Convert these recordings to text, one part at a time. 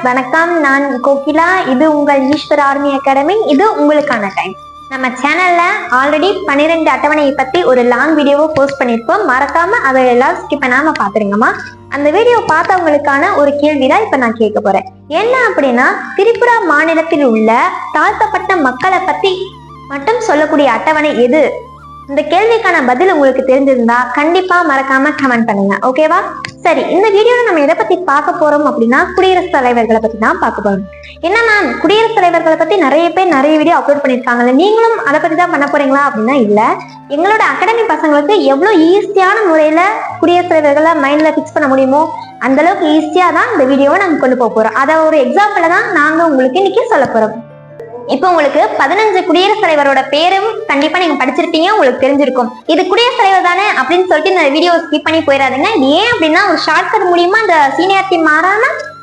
வணக்கம். நான் கோகிலா. இது உங்கள் ஈஸ்வர் ஆர்மி அகாடமி. இது உங்களுக்கான டைம். நம்ம சேனல்ல ஆல்ரெடி 12 அட்டவணையை பத்தி ஒரு லாங் வீடியோவை போஸ்ட் பண்ணிருப்போம். மறக்காம அதை எல்லாம் ஸ்கிப் பண்ணாம பாத்துருங்கம்மா. அந்த வீடியோ பார்த்தவங்களுக்கான ஒரு கேள்விதான் இப்ப நான் கேட்க போறேன். என்ன அப்படின்னா, திரிபுரா மாநிலத்தில் உள்ள தாழ்த்தப்பட்ட மக்களை பத்தி மட்டும் சொல்லக்கூடிய அட்டவணை எது? இந்த கேள்விக்கான பதில் உங்களுக்கு தெரிஞ்சிருந்தா கண்டிப்பா மறக்காம கமெண்ட் பண்ணுங்க. ஓகேவா? சரி, இந்த வீடியோல நம்ம எதை பத்தி பார்க்க போறோம் அப்படின்னா, குடியரசுத் தலைவர்களை பத்தி தான் பார்க்க போறோம். என்ன மேம், குடியரசுத் தலைவர்களை பத்தி நிறைய பேர் நிறைய வீடியோ அப்லோட் பண்ணிருக்காங்கல்ல, நீங்களும் அதை பத்தி தான் பண்ண போறீங்களா அப்படின்னா இல்ல. எங்களோட அகாடமி பசங்களுக்கு எவ்வளவு ஈஸியான முறையில குடியரசுத் தலைவர்களை மைண்ட்ல பிக்ஸ் பண்ண முடியுமோ அந்த அளவுக்கு ஈஸியா தான் இந்த வீடியோவை நாங்க கொண்டு போக போறோம். அதை ஒரு எக்ஸாம்பிள தான் நாங்க உங்களுக்கு இன்னைக்கு சொல்ல போறோம். இப்போ உங்களுக்கு 15 குடியரசுத் தலைவரோட பேரும் கண்டிப்பா நீங்க படிச்சிருப்பீங்க, உங்களுக்கு தெரிஞ்சிருக்கும். இது குடியரசுத் தலைவர் தானே அப்படின்னு சொல்லிட்டு இந்த வீடியோ ஸ்கிப் பண்ணி போயிடாதீங்க. இது ஏன் அப்படின்னா, ஒரு ஷார்ட்கட் மூலியமா இந்த சீனியாரிட்டி மாறாம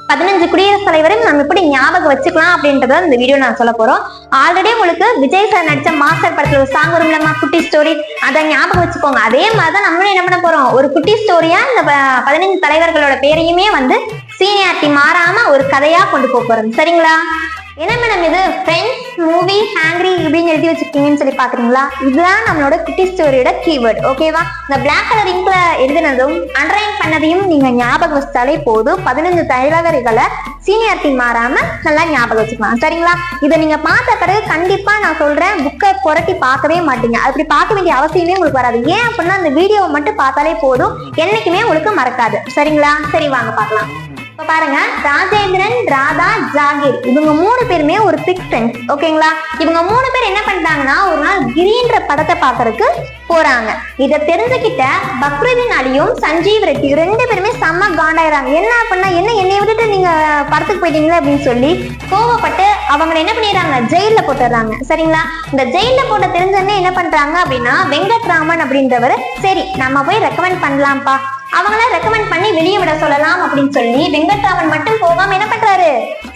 15 குடியரசுத் தலைவரையும் நம்ம எப்படி ஞாபகம் வச்சுக்கலாம் அப்படின்றத இந்த வீடியோ நான் சொல்ல போறோம். ஆல்ரெடி உங்களுக்கு விஜய் சார் நடிச்ச மாஸ்டர் படத்துல ஒரு சாங் வரும்லமா, குட்டி ஸ்டோரி, அதை ஞாபகம் வச்சுக்கோங்க. அதே மாதிரிதான் நம்மளும் என்ன பண்ண போறோம், ஒரு குட்டி ஸ்டோரியா இந்த 15 தலைவர்களோட பேரையுமே சீனியாரிட்டி மாறாம ஒரு கதையா கொண்டு போறோம். சரிங்களா? என்ன மேடம் இது ஃப்ரெண்ட்ஸ் மூவி ஹேங்க்ரி இப்படின்னு எழுதி வச்சிருக்கீங்கன்னு சொல்லி பாக்குறீங்களா? இதுதான் நம்மளோட குட்டி ஸ்டோரியோட கீவேர்டு. ஓகேவா? இந்த பிளாக் கலர் இங்க்ல எழுதினதும் அண்டர்லைன் பண்ணதையும் நீங்க ஞாபகம் வச்சாலே போதும். 15 தலைவர்களை சீனியாரிட்டி மாறாம நல்லா ஞாபகம் வச்சுக்கலாம். சரிங்களா? இதை நீங்க பார்த்த பிறகு கண்டிப்பா நான் சொல்றேன், புக்கை புரட்டி பார்க்கவே மாட்டீங்க. அப்படி பார்க்க வேண்டிய அவசியமே உங்களுக்கு வராது. ஏன் அப்படின்னா, அந்த வீடியோவை மட்டும் பார்த்தாலே போதும், என்னைக்குமே உங்களுக்கு மறக்காது. சரிங்களா? சரி, வாங்க பார்க்கலாம். இப்ப பாருங்க, ராஜேந்திரன், ராதா, ஜாகிர் இவங்க 3 பேருமே ஒரு திக் ஃப்ரெண்ட்ஸ். ஓகேங்களா? இவங்க 3 பேர் என்ன பண்றாங்கன்னா, ஒரு நாள் கிரீன்ற படத்தை பாக்குறதுக்கு போறாங்க. இதை தெரிஞ்சுக்கிட்ட பக்ருதீன் அலியும் சஞ்சீவ் ரெட்டி 2 பேருமே செம்ம காண்டாயிராங்க. என்ன பண்ணா என்ன, என்னை விட்டுட்டு நீங்க படத்துக்கு போயிட்டீங்களா அப்படின்னு சொல்லி கோவப்பட்டு அவங்களை என்ன பண்ணிடுறாங்க, ஜெயில போட்டுறாங்க. சரிங்களா? இந்த ஜெயில போட்ட தெரிஞ்சோடனே என்ன பண்றாங்க அப்படின்னா, வெங்கட்ராமன் அப்படின்றவர், சரி நம்ம போய் ரெக்கமெண்ட் பண்ணலாம்ப்பா, அவங்கள ரெக்கமெண்ட் பண்ணி வெளியே விட சொல்லலாம் அப்படின்னு சொல்லி வெங்கட்ராமன் மட்டும் போகாம என்ன பண்றாரு,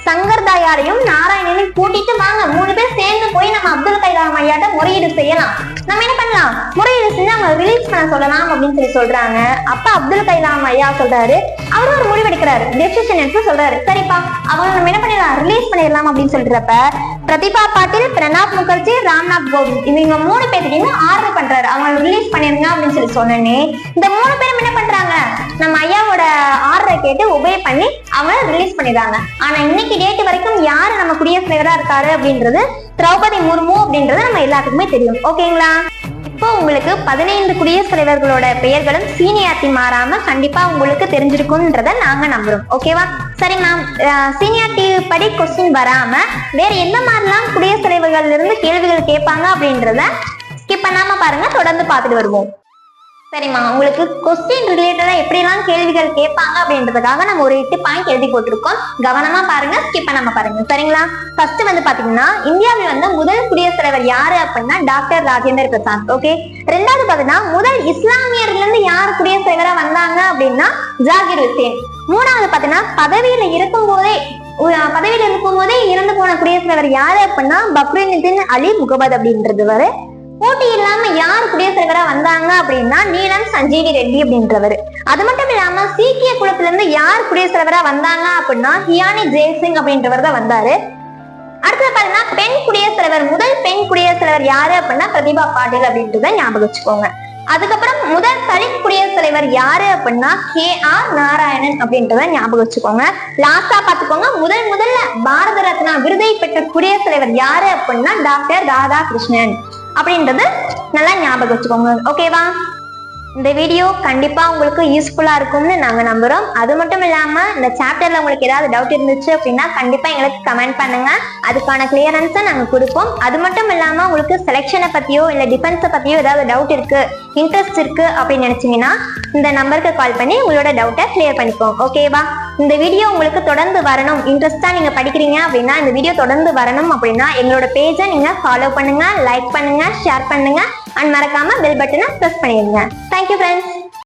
சங்கர் தாயாரையும் நாராயணனையும் கூட்டிட்டு வாங்க 3 பேர் சேர்ந்து போய் நம்ம அப்துல் கலாம் ஐயாட்ட முறையீடு செய்யலாம். நம்ம என்ன பண்ணலாம், முறையீடு செஞ்சு அவங்க ரிலீஸ் பண்ண சொல்லலாம் அப்படின்னு சொல்லி சொல்றாங்க. அப்ப அப்துல் கலாம் ஐயா சொல்றாரு, அவரும் ஒரு முடிவெடுக்கிறாரு, டெசிஷன் எடுத்து சொல்றாரு, சரிப்பா அவங்க நம்ம என்ன பண்ணிடலாம், ரிலீஸ் பண்ணிடலாம் அப்படின்னு சொல்றப்ப பிரதிபா பாட்டீல், பிரணாப் முகர்ஜி, ராம்நாத் கோவிந்த் இவங்க 3 பேர்கிட்ட ஆர்டர் பண்றாரு, அவங்க ரிலீஸ் பண்ணிருங்க அப்படின்னு சொல்லி சொன்னே இந்த 3 பேரும் என்ன பண்றாங்க, நம்ம ஐயாவோட ஆர்டரை கேட்டு ஒபே பண்ணி அவங்க ரிலீஸ் பண்ணிடுறாங்க. ஆனா இன்னைக்கு டேட் வரைக்கும் யாரு நம்ம குடியரசுத் தலைவரா இருக்காரு அப்படின்றது திரௌபதி முர்மு அப்படின்றது நம்ம எல்லாத்துக்குமே தெரியும். ஓகேங்களா? இப்போ உங்களுக்கு 15 குடியரசுத் தலைவர்களோட பெயர்களும் சீனியாரிட்டி மாறாம கண்டிப்பா உங்களுக்கு தெரிஞ்சிருக்கும்ன்றத நாங்க நம்புறோம். ஓகேவா? சரி மேம், சீனியாரிட்டி படி கொஸ்டின் வராம வேற எந்த மாதிரிலாம் குடியரசுத் தலைவர்கள்ல இருந்து கேள்விகள் கேட்பாங்க அப்படின்றத ஸ்கிப் பண்ணாம பாருங்க, தொடர்ந்து பார்த்துட்டு வருவோம். சரிம்மா, உங்களுக்கு கொஸ்டின் ரிலேட்டடா எப்படிலாம் கேள்விகள் கேட்பாங்க அப்படின்றதுக்காக நம்ம ஒரு 8 பாயிண்ட் எழுதி போட்டிருக்கோம். கவனமா பாருங்க, ஸ்கிப் பண்ணாம பாருங்க. சரிங்களா? ஃபர்ஸ்ட் பாத்தீங்கன்னா, இந்தியாவில் முதல் குடியரசுத் தலைவர் யாரு அப்படின்னா டாக்டர் ராஜேந்திர பிரசாத். ஓகே. ரெண்டாவது பாத்தீங்கன்னா, முதல் இஸ்லாமியர்ல இருந்து யார் குடியரசுத் தலைவரா வந்தாங்க அப்படின்னா ஜாகிர் ஹுசேன். மூணாவது பாத்தீங்கன்னா, பதவியில இருக்கும் போதே இறந்து போன குடியரசுத் தலைவர் யாரு அப்படின்னா பக்ருதீன் அலி முகமது அப்படின்றவர். போட்டி இல்லாம யார் குடியரசுத் தலைவரா வந்தாங்க அப்படின்னா நீலம் சஞ்சீவி ரெட்டி அப்படின்றவர். அது மட்டும் இல்லாம சீக்கிய குலத்துல இருந்து யார் குடியரசுத் தலைவரா வந்தாங்க அப்படின்னா ஹியானி ஜெய்சிங் அப்படின்றவர் தான் வந்தாரு. அடுத்தது பாத்தீங்கன்னா, பெண் குடியரசுத் தலைவர், முதல் பெண் குடியரசுத் தலைவர் யாரு அப்படின்னா பிரதிபா பாட்டீல் அப்படின்றத ஞாபகம் வச்சுக்கோங்க. அதுக்கப்புறம் முதல் தலித் குடியரசுத் தலைவர் யாரு அப்படின்னா KR நாராயணன் அப்படின்றத ஞாபகம் வச்சுக்கோங்க. லாஸ்டா பாத்துக்கோங்க, முதல்ல பாரத ரத்னா விருதை பெற்ற குடியரசுத் தலைவர் யாரு அப்படின்னா டாக்டர் ராதாகிருஷ்ணன் அப்படின்றது நல்லா ஞாபகம் வச்சுக்கோங்க. ஓகேவா? இந்த வீடியோ கண்டிப்பா உங்களுக்கு யூஸ்ஃபுல்லா இருக்கும்னு நாங்க நம்புறோம். அது மட்டும் இல்லாம இந்த சாப்டர்ல உங்களுக்கு ஏதாவது டவுட் இருந்துச்சு அப்படின்னா கண்டிப்பா எங்களுக்கு கமெண்ட் பண்ணுங்க, அதுக்கான கிளியரன்ஸை நாங்க கொடுப்போம். அது மட்டும் இல்லாம உங்களுக்கு செலெக்ஷனை பத்தியோ இல்ல டிஃபென்ஸை பத்தியோ ஏதாவது டவுட் இருக்கு, இன்ட்ரெஸ்ட் இருக்கு அப்படின்னு நினைச்சீங்கன்னா இந்த நம்பருக்கு கால் பண்ணி உங்களோட டவுட்டை கிளியர் பண்ணிக்கோங்க. ஓகேவா? இந்த வீடியோ உங்களுக்கு தொடர்ந்து வரணும், இன்ட்ரெஸ்டா நீங்க படிக்கிறீங்க அப்படின்னா இந்த வீடியோ தொடர்ந்து வரணும் அப்படின்னா எங்களோட பேஜை நீங்க ஃபாலோ பண்ணுங்க, லைக் பண்ணுங்க, ஷேர் பண்ணுங்க, அண்ட் மறக்காம பெல் பட்டனை பிரஸ் பண்ணிடுங்க. Thank you friends.